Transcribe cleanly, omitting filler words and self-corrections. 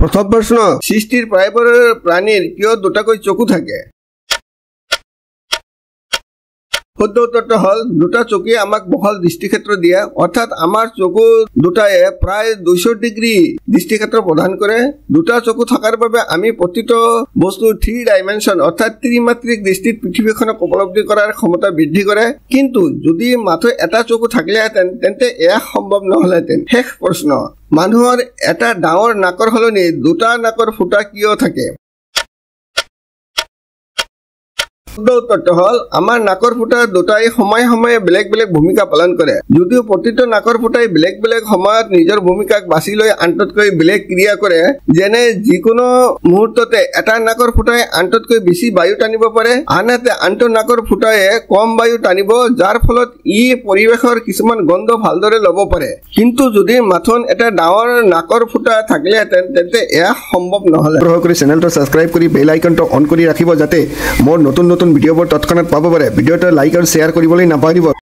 প্ৰথম প্ৰশ্ন, সৃষ্টিৰ প্ৰায়বোৰ প্ৰাণীৰ কিয় দুটাকৈ চকু থাকে? শুদ্ধ উত্তৰটো হ'ল দুটা চকুৱে আমাক বহল দৃষ্টিক্ষেত্ৰ দিয়ে, অৰ্থাৎ আমাৰ চকু দুটায়ে প্ৰায় 200 ডিগ্ৰী দৃষ্টিক্ষেত্ৰ প্ৰদান কৰে। দুটা চকু থকাৰ বাবে আমি প্ৰতিটো বস্তু 3 ডাইমেনশ্যন অৰ্থাৎ ত্ৰিমাত্ৰিক দৃষ্টিত পৃথিৱীখনক উপলব্ধি কৰাৰ ক্ষমতা বৃদ্ধি কৰে। কিন্তু যদি মাত্ৰ এটা চকু থাকিলেহেঁতেন তেন্তে এয়া সম্ভৱ নহ'লহেঁতেন। শেষ প্ৰশ্ন, মানুহৰ এটা ডাঙৰ নাকৰ সলনি দুটা নাকৰ ফুটা কিয় থাকে? শুদ্ধ উত্তৰটো হ'ল আমাৰ নাকৰ ফুটা দুটাই সময়ে সময়ে বেলেগ বেলেগ ভূমিকা পালন কৰে। যদিও প্ৰতিটো নাকৰ ফুটাই বেলেগ বেলেগ সময়ত নিজৰ ভূমিকাক বাছি লৈ আনটোতকৈ বেলেগ ক্ৰিয়া কৰে, যেনে যিকোনো মুহূৰ্ততে এটা নাকৰ ফুটাই আনটোতকৈ বেছি বায়ু টানিব পাৰে, আনহাতে আনটো নাকৰ ফুটাই কম বায়ু টানিব, যাৰ ফলত ই পৰিৱেশৰ কিছুমান গন্ধ ভালদৰে ল'ব পাৰে। কিন্তু যদি মাথোন এটা ডাঙৰ নাকৰ ফুটা থাকিলেহেঁতেন তেন্তে এয়া সম্ভৱ নহ'লে। অনুগ্ৰহ কৰি চেনেলটো ছাবস্ক্ৰাইব কৰি বেল আইকনটো অন কৰি ৰাখিব যাতে মোৰ নতুন নতুন ভিডিঅ'বোৰ তৎক্ষণাত পাব পাৰে। ভিডিঅ'টো লাইক আৰু শ্বেয়াৰ কৰিবলৈ নাপাহৰিব।